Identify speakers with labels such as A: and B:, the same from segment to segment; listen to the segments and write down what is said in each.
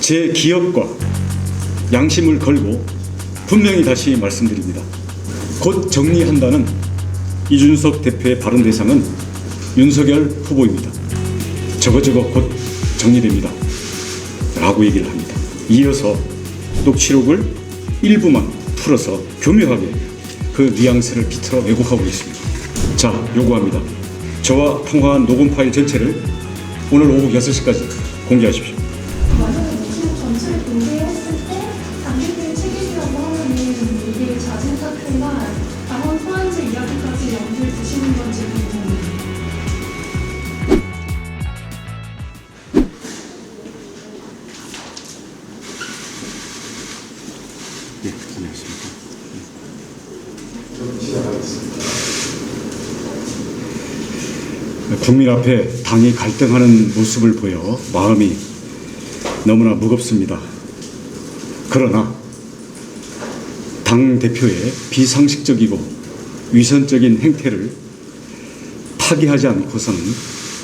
A: 제 기억과 양심을 걸고 분명히 다시 말씀드립니다. 곧 정리한다는 이준석 대표의 발언 대상은 윤석열 후보입니다. 저거 곧 정리됩니다 라고 얘기를 합니다. 이어서 녹취록을 일부만 풀어서 교묘하게 그 뉘앙스를 비틀어 왜곡하고 있습니다. 자, 요구합니다. 저와 통화한 녹음 파일 전체를 오늘 오후 6시까지 공개하십시오.
B: 만약에 녹취록 전체를 공개했을 때 당대표의 책임이라고 하면은 이게 자진 사퇴나 당원 소환제 이야기까지 염두에 두시는 건지 궁금해요.
A: 네, 안녕하십니까. 국민 앞에 당이 갈등하는 모습을 보여 마음이 너무나 무겁습니다. 그러나 당 대표의 비상식적이고 위선적인 행태를 타개하지 않고서는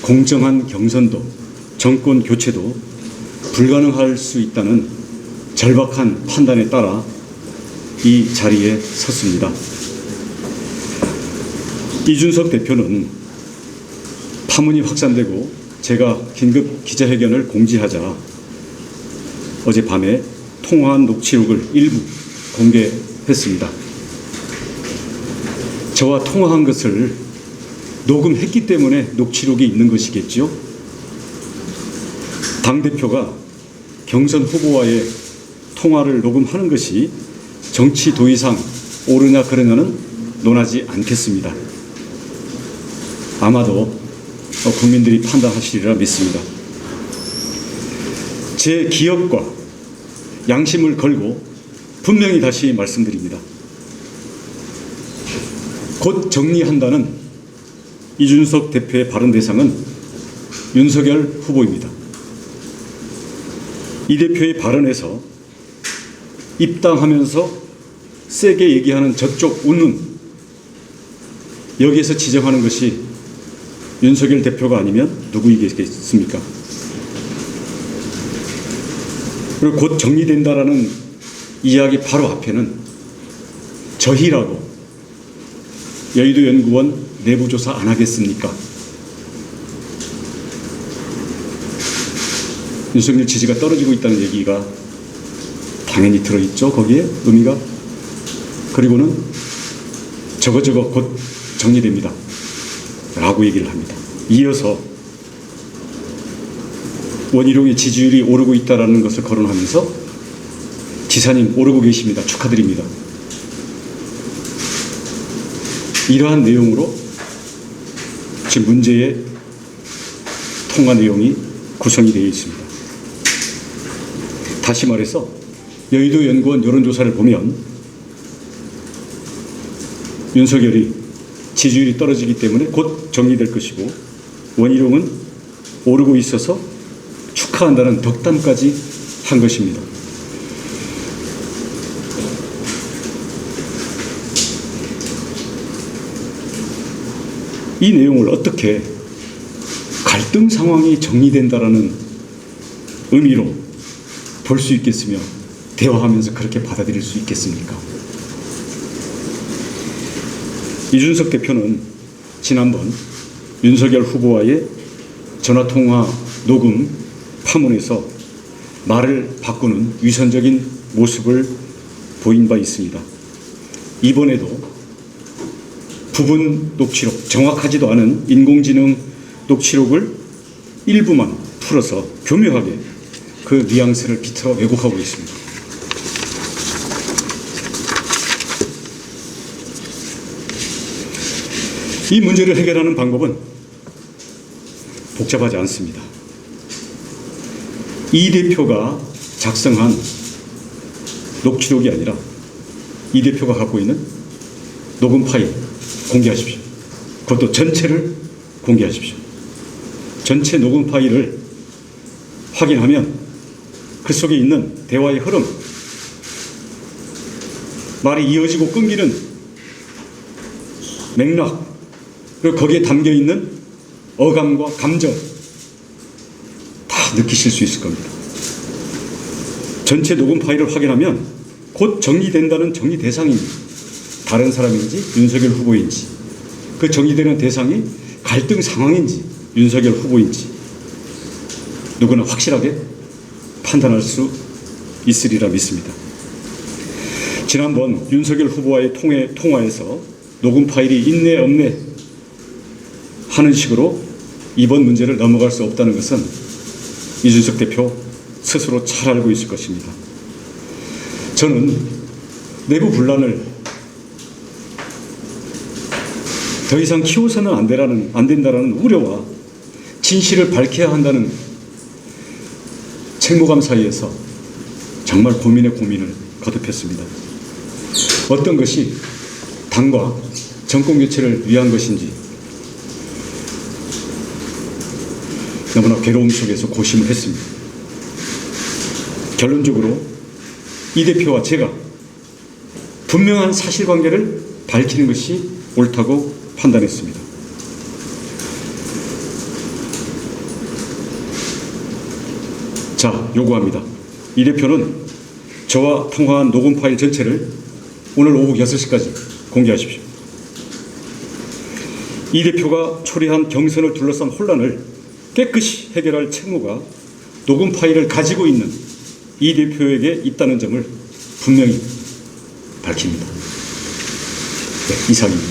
A: 공정한 경선도 정권 교체도 불가능할 수 있다는 절박한 판단에 따라 이 자리에 섰습니다. 이준석 대표는 파문이 확산되고 제가 긴급 기자회견을 공지하자 어젯밤에 통화한 녹취록을 일부 공개했습니다. 저와 통화한 것을 녹음했기 때문에 녹취록이 있는 것이겠죠. 당대표가 경선 후보와의 통화를 녹음하는 것이 정치 도의상 옳으냐 그르냐는 논하지 않겠습니다. 아마도 국민들이 판단하시리라 믿습니다. 제 기억과 양심을 걸고 분명히 다시 말씀드립니다. 곧 정리한다는 이준석 대표의 발언 대상은 윤석열 후보입니다. 이 대표의 발언에서 입당하면서 세게 얘기하는 저쪽 웃는 여기에서 지적하는 것이 윤석열 대표가 아니면 누구이겠습니까? 그리고 곧 정리된다라는 이야기 바로 앞에는 저희라고 여의도연구원 내부조사 안 하겠습니까? 윤석열 지지가 떨어지고 있다는 얘기가 당연히 들어있죠. 거기에 의미가. 그리고는 저거 곧 정리됩니다 라고 얘기를 합니다. 이어서 원희룡의 지지율이 오르고 있다는 것을 거론하면서 지사님 오르고 계십니다. 축하드립니다. 이러한 내용으로 지금 문제의 통화 내용이 구성이 되어 있습니다. 다시 말해서 여의도연구원 여론조사를 보면 윤석열이 지지율이 떨어지기 때문에 곧 정리될 것이고 원희룡은 오르고 있어서 축하한다는 덕담까지 한 것입니다. 이 내용을 어떻게 갈등 상황이 정리된다라는 의미로 볼 수 있겠으며 대화하면서 그렇게 받아들일 수 있겠습니까? 이준석 대표는 지난번 윤석열 후보와의 전화통화 녹음 파문에서 말을 바꾸는 위선적인 모습을 보인 바 있습니다. 이번에도 부분 녹취록, 정확하지도 않은 인공지능 녹취록을 일부만 풀어서 교묘하게 그 뉘앙스를 비틀어 왜곡하고 있습니다. 이 문제를 해결하는 방법은 복잡하지 않습니다. 이 대표가 작성한 녹취록이 아니라 이 대표가 갖고 있는 녹음 파일 공개하십시오. 그것도 전체를 공개하십시오. 전체 녹음 파일을 확인하면 그 속에 있는 대화의 흐름, 말이 이어지고 끊기는 맥락, 그리고 거기에 담겨있는 어감과 감정 다 느끼실 수 있을 겁니다. 전체 녹음 파일을 확인하면 곧 정리된다는 정리 대상이 다른 사람인지 윤석열 후보인지, 그 정리되는 대상이 갈등 상황인지 윤석열 후보인지 누구나 확실하게 판단할 수 있으리라 믿습니다. 지난번 윤석열 후보와의 통화에서 녹음 파일이 있네 없네 하는 식으로 이번 문제를 넘어갈 수 없다는 것은 이준석 대표 스스로 잘 알고 있을 것입니다. 저는 내부 분란을 더 이상 키워서는 안 된다라는 우려와 진실을 밝혀야 한다는 책무감 사이에서 정말 고민의 고민을 거듭했습니다. 어떤 것이 당과 정권 교체를 위한 것인지 너무나 괴로움 속에서 고심을 했습니다. 결론적으로 이 대표와 제가 분명한 사실관계를 밝히는 것이 옳다고 판단했습니다. 자, 요구합니다. 이 대표는 저와 통화한 녹음 파일 전체를 오늘 오후 6시까지 공개하십시오. 이 대표가 초래한 경선을 둘러싼 혼란을 깨끗이 해결할 책무가 녹음 파일을 가지고 있는 이 대표에게 있다는 점을 분명히 밝힙니다. 네, 이상입니다.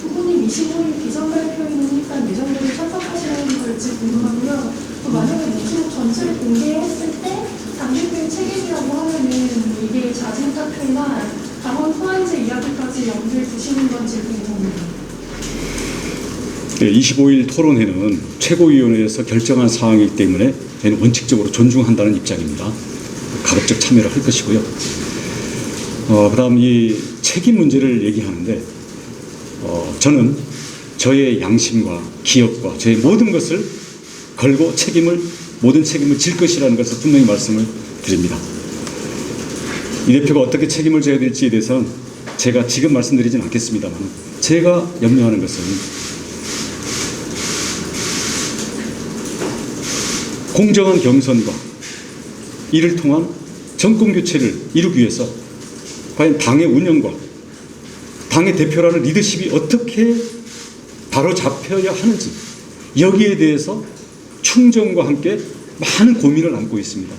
B: 후보님 25일 비정발표에는 일단 예정대로 참석하시는 걸지 궁금하고요. 만약에 녹취록 전체를 공개했을 때 당대표의 책임이라고 하면은 이게 자진 사퇴나 당원 소환제 이야기까지 염두에 두시는 건지 궁금합니다.
A: 네, 25일 토론회는 최고위원회에서 결정한 사항이기 때문에 저희는 원칙적으로 존중한다는 입장입니다. 가급적 참여를 할 것이고요. 그다음 이 책임 문제를 얘기하는데 저는 저의 양심과 기억과 저의 모든 것을 걸고 모든 책임을 질 것이라는 것을 분명히 말씀을 드립니다. 이 대표가 어떻게 책임을 져야 될지에 대해서는 제가 지금 말씀드리진 않겠습니다만, 제가 염려하는 것은 공정한 경선과 이를 통한 정권 교체를 이루기 위해서 과연 당의 운영과 당의 대표라는 리더십이 어떻게 바로잡혀야 하는지, 여기에 대해서 충정과 함께 많은 고민을 안고 있습니다.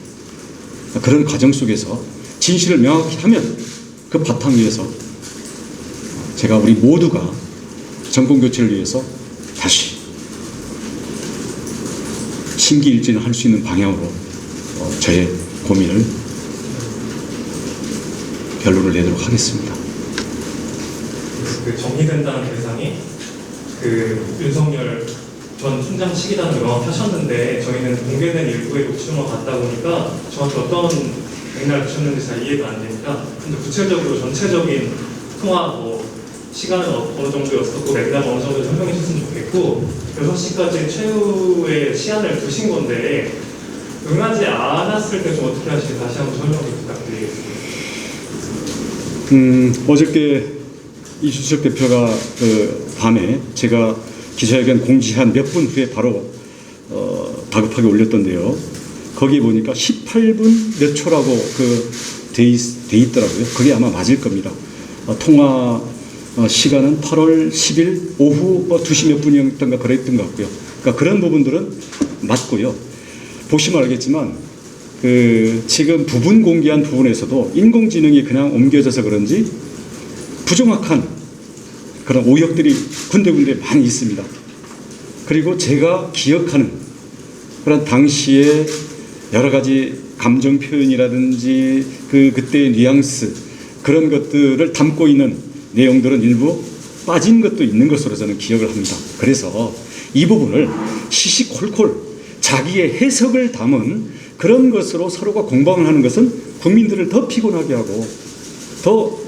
A: 그런 과정 속에서 진실을 명확히 하면 그 바탕 위에서 제가 우리 모두가 정권 교체를 위해서 다시 심기일전을 할 수 있는 방향으로 저의 고민을 결론을 내도록 하겠습니다.
C: 그 정리된다는 대상이 그 윤석열 전 총장 측이라는 명확히 하셨는데, 저희는 공개된 일부의 녹취록만 봤다 보니까 정확히 어떤 맥락을 주셨는지 잘 이해가 안 되니까, 근데 구체적으로 전체적인 통화 시간은 어느 정도였었고 맥락 어느 정도 설명해 주셨으면 좋겠고, 6시까지 최후의 시한을 두신 건데 응하지 않았을 때 좀 어떻게 하실지 다시 한번 설명 부탁드리겠습니다.
A: 어저께 이준석 대표가 그 밤에 제가 기자회견 공지한 몇 분 후에 바로 다급하게 올렸던데요. 거기에 보니까 18분 몇 초라고 돼 있더라고요. 그게 아마 맞을 겁니다. 통화 시간은 8월 10일 오후 2시 몇 분이었던가 그랬던 것 같고요. 그러니까 그런 부분들은 맞고요. 보시면 알겠지만 지금 부분 공개한 부분에서도 인공지능이 그냥 옮겨져서 그런지 부정확한 그런 오역들이 군데군데 많이 있습니다. 그리고 제가 기억하는 그런 당시에 여러 가지 감정 표현이라든지 그때의 뉘앙스, 그런 것들을 담고 있는 내용들은 일부 빠진 것도 있는 것으로 저는 기억을 합니다. 그래서 이 부분을 시시콜콜 자기의 해석을 담은 그런 것으로 서로가 공방을 하는 것은 국민들을 더 피곤하게 하고 더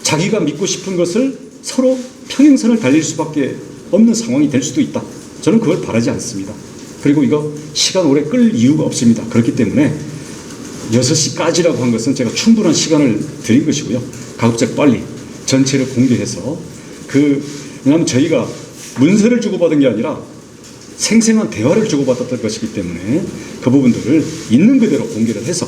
A: 자기가 믿고 싶은 것을 서로 평행선을 달릴 수밖에 없는 상황이 될 수도 있다. 저는 그걸 바라지 않습니다. 그리고 이거 시간 오래 끌 이유가 없습니다. 그렇기 때문에 6시까지라고 한 것은 제가 충분한 시간을 드린 것이고요. 가급적 빨리 전체를 공개해서 왜냐하면 저희가 문서를 주고받은 게 아니라 생생한 대화를 주고받았던 것이기 때문에 그 부분들을 있는 그대로 공개를 해서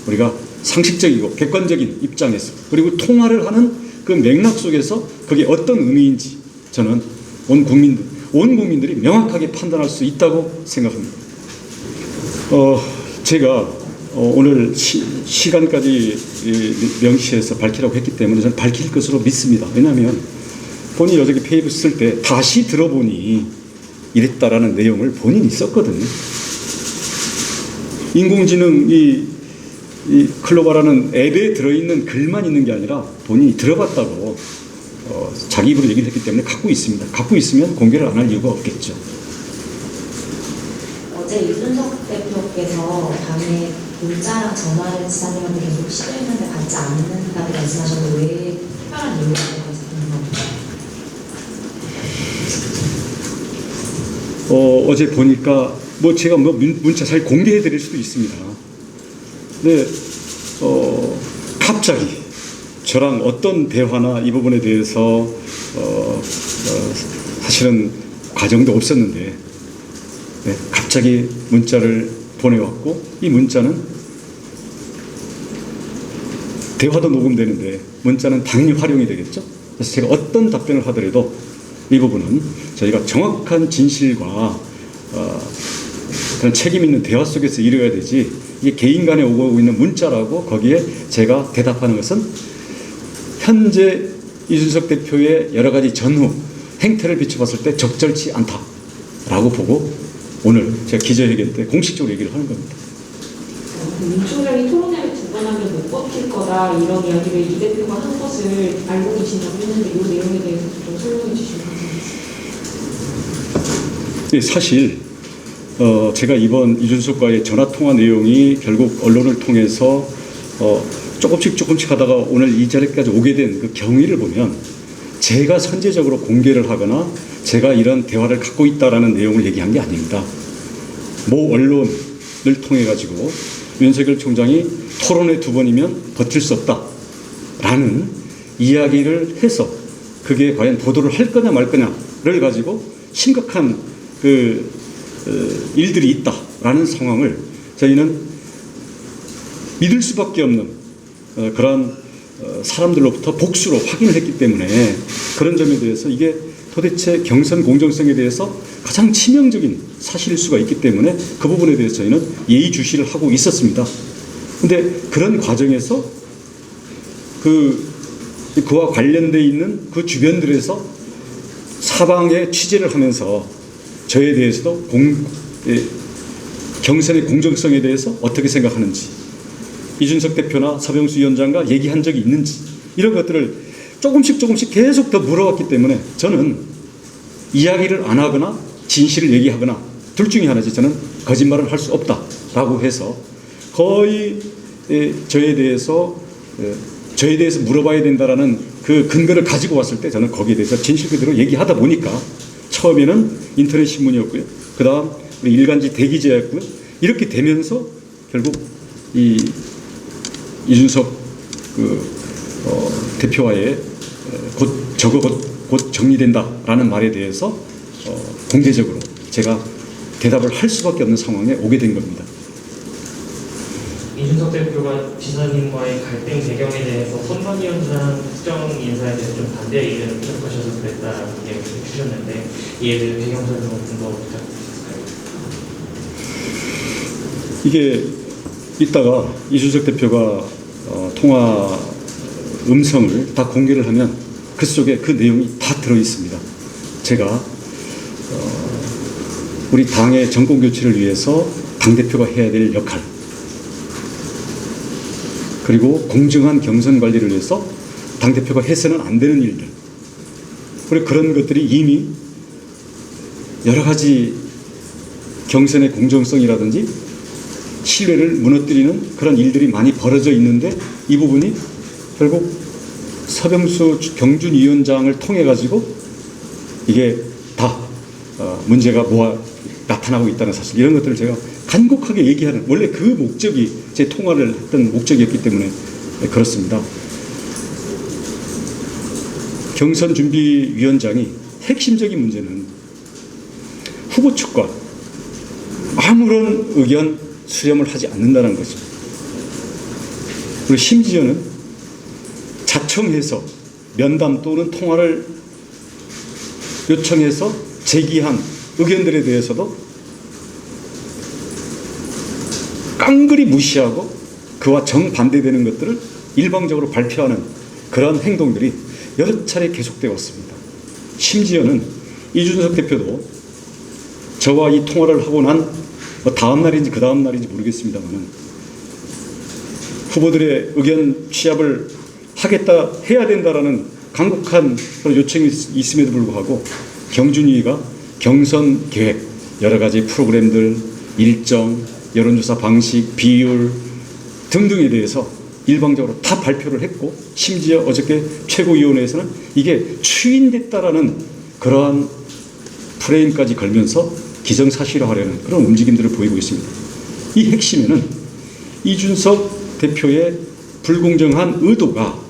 A: 우리가 상식적이고 객관적인 입장에서 그리고 통화를 하는 그 맥락 속에서 그게 어떤 의미인지 저는 온 국민들이 명확하게 판단할 수 있다고 생각합니다. 제가 오늘 시간까지 명시해서 밝히라고 했기 때문에 저는 밝힐 것으로 믿습니다. 왜냐하면 본인이 어저께 페이북 쓸 때 다시 들어보니 이랬다라는 내용을 본인이 썼거든요. 인공지능 이 클로바라는 앱에 들어있는 글만 있는 게 아니라 본인이 들어봤다고 자기 입으로 얘기를 했기 때문에 갖고 있습니다. 갖고 있으면 공개를 안 할 이유가 없겠죠.
D: 어제 이준석 대표께서 밤에 문자랑 전화를 지사님한테 계속 시도했는데 받지 않는다고 말씀하셨는데 왜 특별한 이유가 있는지 궁금합니다.
A: 어제 보니까 제가 문자 잘 공개해 드릴 수도 있습니다. 근데 갑자기 저랑 어떤 대화나 이 부분에 대해서 사실은 과정도 없었는데 갑자기 문자를 보내왔고 이 문자는 대화도 녹음되는데 문자는 당연히 활용이 되겠죠. 그래서 제가 어떤 답변을 하더라도 이 부분은 저희가 정확한 진실과 그런 책임 있는 대화 속에서 이루어야 되지 이게 개인 간에 오고 있는 문자라고 거기에 제가 대답하는 것은 현재 이준석 대표의 여러 가지 전후 행태를 비춰봤을 때 적절치 않다라고 보고 오늘 제가 기자회견 때 공식적으로 얘기를 하는 겁니다.
E: 민주당이 토론회를 두 번 하면 못 버틸 거다 이런 이야기를 이 대표가 한 것을 알고 계신다고 했는데 이 내용에 대해서 좀 설명해 주시면 감사하겠습니다.
A: 네, 사실 제가 이번 이준석과의 전화통화 내용이 결국 언론을 통해서 조금씩 하다가 오늘 이 자리까지 오게 된 그 경위를 보면 제가 선제적으로 공개를 하거나 제가 이런 대화를 갖고 있다라는 내용을 얘기한 게 아닙니다. 모 언론을 통해 가지고 윤석열 총장이 토론회 2번이면 버틸 수 없다라는 이야기를 해서 그게 과연 보도를 할 거냐 말 거냐를 가지고 심각한 일들이 있다라는 상황을 저희는 믿을 수밖에 없는 그런 사람들로부터 복수로 확인을 했기 때문에 그런 점에 대해서 이게 도대체 경선 공정성에 대해서 가장 치명적인 사실일 수가 있기 때문에 그 부분에 대해서 저희는 예의주시를 하고 있었습니다. 그런데 그런 과정에서 그와 관련되어 있는 그 주변들에서 사방에 취재를 하면서 저에 대해서도 경선의 공정성에 대해서 어떻게 생각하는지 이준석 대표나 서병수 위원장과 얘기한 적이 있는지 이런 것들을 조금씩 계속 더 물어왔기 때문에 저는 이야기를 안 하거나 진실을 얘기하거나 둘 중에 하나지 저는 거짓말을 할 수 없다라고 해서 거의 저에 대해서 물어봐야 된다라는 그 근거를 가지고 왔을 때 저는 거기에 대해서 진실 그대로 얘기하다 보니까 처음에는 인터넷 신문이었고요. 그 다음 우리 일간지 대기자였고요. 이렇게 되면서 결국 이준석 대표와의 곧 정리된다라는 말에 대해서 공개적으로 제가 대답을 할 수밖에 없는 상황에 오게 된 겁니다.
C: 이준석 대표가 지사님과의 갈등 배경에 대해서 선관위원장 특정 인사에 대해서 좀 반대 의견을 표명하셔서 그랬다라는 얘기를 주셨는데 이에 대해 배경 설명을 좀 더 부탁드릴까요?
A: 이게 이따가 이준석 대표가 통화 음성을 다 공개를 하면 그 속에 그 내용이 다 들어 있습니다. 제가 우리 당의 정권 교체를 위해서 당대표가 해야 될 역할 그리고 공정한 경선 관리를 위해서 당대표가 해서는 안 되는 일들 그리고 그런 것들이 이미 여러 가지 경선의 공정성이라든지 신뢰를 무너뜨리는 그런 일들이 많이 벌어져 있는데 이 부분이 결국 서병수 경준위원장을 통해 가지고 이게 다 문제가 나타나고 있다는 사실 이런 것들을 제가 간곡하게 얘기하는 원래 그 목적이 제 통화를 했던 목적이었기 때문에 그렇습니다. 경선준비위원장이 핵심적인 문제는 후보 측과 아무런 의견 수렴을 하지 않는다는 것입니다. 그리고 심지어는 자청해서 면담 또는 통화를 요청해서 제기한 의견들에 대해서도 깡그리 무시하고 그와 정반대되는 것들을 일방적으로 발표하는 그러한 행동들이 여러 차례 계속되어 왔습니다. 심지어는 이준석 대표도 저와 이 통화를 하고 난 다음 날인지 그 다음 날인지 모르겠습니다만 후보들의 의견 취합을 하겠다 해야 된다라는 강력한 그런 요청이 있음에도 불구하고 경준위가 경선 계획 여러 가지 프로그램들 일정 여론조사 방식 비율 등등에 대해서 일방적으로 다 발표를 했고 심지어 어저께 최고위원회에서는 이게 추인됐다라는 그러한 프레임까지 걸면서 기정사실화하려는 그런 움직임들을 보이고 있습니다. 이 핵심에는 이준석 대표의 불공정한 의도가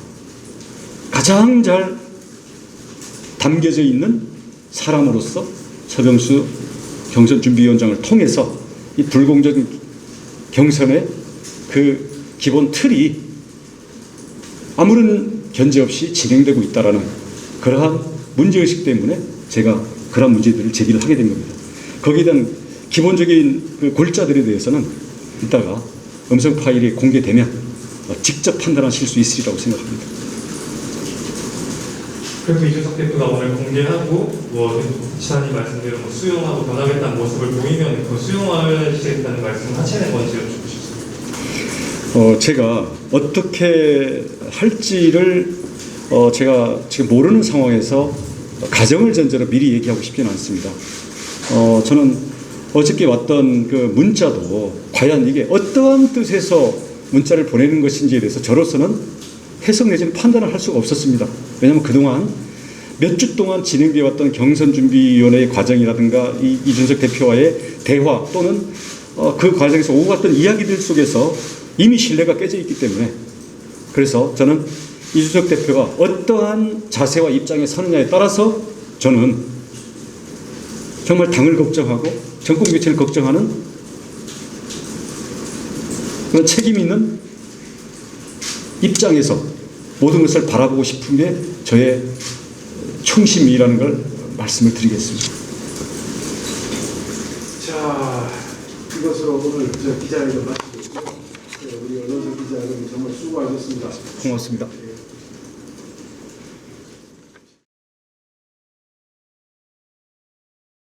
A: 가장 잘 담겨져 있는 사람으로서 서병수 경선준비위원장을 통해서 이 불공정 경선의 그 기본 틀이 아무런 견제 없이 진행되고 있다라는 그러한 문제의식 때문에 제가 그러한 문제들을 제기를 하게 된 겁니다. 거기에 대한 기본적인 그 골자들에 대해서는 이따가 음성 파일이 공개되면 직접 판단하실 수 있으리라고 생각합니다.
C: 그래서 이준석 대표가 오늘 공개하고 지사님 말씀대로 수용하고 변하겠다는 모습을 보이면 그 수용하시겠다는 말씀을 하시는 건지 여쭙고 싶습니다.
A: 제가 어떻게 할지를 제가 지금 모르는 상황에서 가정을 전제로 미리 얘기하고 싶지는 않습니다. 저는 어저께 왔던 그 문자도 과연 이게 어떠한 뜻에서 문자를 보내는 것인지에 대해서 저로서는 해석 내지는 판단을 할 수가 없었습니다. 왜냐하면 그동안 몇 주 동안 진행되어 왔던 경선준비위원회의 과정이라든가 이준석 대표와의 대화 또는 그 과정에서 오고 갔던 이야기들 속에서 이미 신뢰가 깨져 있기 때문에 그래서 저는 이준석 대표가 어떠한 자세와 입장에 서느냐에 따라서 저는 정말 당을 걱정하고 정권 교체를 걱정하는 그런 책임 있는 입장에서 모든 것을 바라보고 싶은 게 저의 충심이라는 걸 말씀을 드리겠습니다.
F: 자, 이것으로 오늘 기자회견 마치고 우리 언론사 기자회견 정말 수고하셨습니다.
A: 고맙습니다.